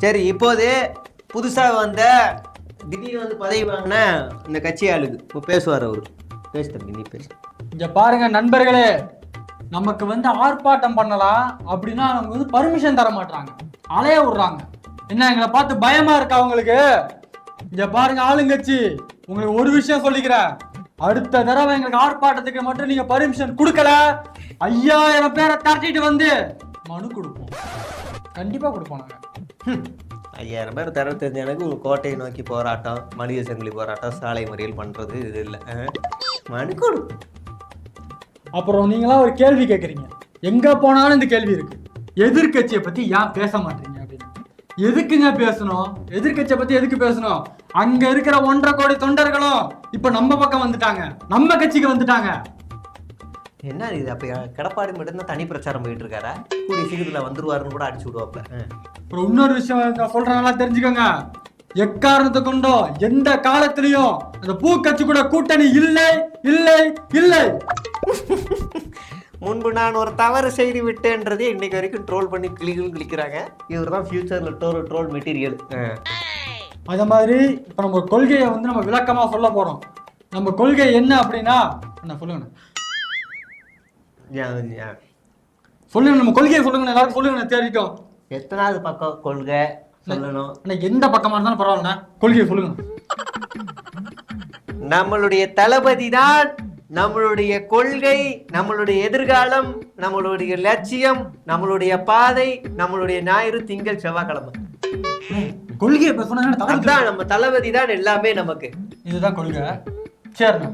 சரி, இப்போது புதுசாக வந்த திடீர்னு வந்து பதவி வாங்கின இந்த கட்சி ஆளுக்கு இப்போ பேசுவார் அவரு. பேசு தம்பி, நீ பேசு. இங்க பாருங்க நண்பர்களே, நமக்கு வந்து ஆர்ப்பாட்டம் பண்ணலாம் அப்படின்னா நமக்கு வந்து பர்மிஷன் தர மாட்டாங்க, அலைய விடுறாங்க. என்ன எங்களை பார்த்து பயமா இருக்கா உங்களுக்கு? இங்க பாருங்க ஆளுங்கட்சி, உங்களுக்கு ஒரு விஷயம் சொல்லிக்கிறேன். அடுத்த தடவை எங்களுக்கு ஆர்ப்பாட்டத்துக்கு மட்டும் நீங்க பர்மிஷன் கொடுக்கல, 5000 பேரை திரட்டிட்டு வந்து மனு கொடுப்போம். கண்டிப்பா கொடுப்போம் நாங்க. 5000 பேர் தர தெரிஞ்ச எனக்கு கோட்டையை நோக்கி போராட்டம், மனித சங்கிலி போராட்டம், சாலை மறியல் பண்றது இது இல்லை. மனு கொடு. அப்புறம் நீங்களா ஒரு கேள்வி கேட்குறீங்க, எங்க போனாலும் இந்த கேள்வி இருக்கு, எதிர்கட்சியை பத்தி ஏன் பேச மாட்டீங்க அப்படின்னு. எதுக்குங்க பேசணும்? எதிர்கட்சியை பத்தி எதுக்கு பேசணும்? அங்க இருக்கிற 1.5 கோடி தொண்டர்களும் இப்ப நம்ம பக்கம் வந்துட்டாங்க, நம்ம கட்சிக்கு வந்துட்டாங்க. என்ன இது? அப்ப எடப்பாடி மட்டும்தான் தனி பிரச்சாரம் போயிட்டு இருக்காரா? கூடிய சீக்கிரத்துல வந்துருவாருன்னு கூட அடிச்சு விடுவாப்ல. அப்புறம் இன்னொரு விஷயம் சொல்றாங்களா தெரிஞ்சுக்கோங்க, எக்காரணத்தை கொண்டோ எந்த காலத்திலையும் அந்த பூக்கட்சி கூட கூட்டணி இல்லை இல்லை இல்லை. முன்பு நான் ஒரு தவறு செய்து விட்டேன்றதே இன்னைக்கு வரைக்கும் ட்ரோல் பண்ணி கிளிக்கிறாங்க. இவர் தான் ஃபியூச்சர்ல ட்ரோல் மெட்டீரியல். அத மாதிரி இப்ப நம்ம கொள்கையை வந்து நம்ம விளக்கமா சொல்ல போறோம். நம்ம கொள்கை என்ன அப்படின்னா என்ன சொல்லுங்க, சொல்லுங்க நம்ம கொள்கையை சொல்லுங்க, எல்லாரும் சொல்லுங்க, தேடிட்டோம். எத்தனாவது பக்கம் கொள்கை சொல்லணும்? எந்த பக்கமா இருந்தாலும் பரவாயில்ல, கொள்கையை சொல்லுங்க. நம்மளுடைய தளபதி தான் நம்மளுடைய கொள்கை, நம்மளுடைய எதிர்காலம், நம்மளுடைய லட்சியம், நம்மளுடைய பாதை, நம்மளுடைய ஞாயிறு திங்கள் செவ்வாய்க்கிழமை. கொள்கையை சொன்னா நம்ம தளபதி தான் எல்லாமே நமக்கு. இதுதான் கொள்கை. சரிண்ணா.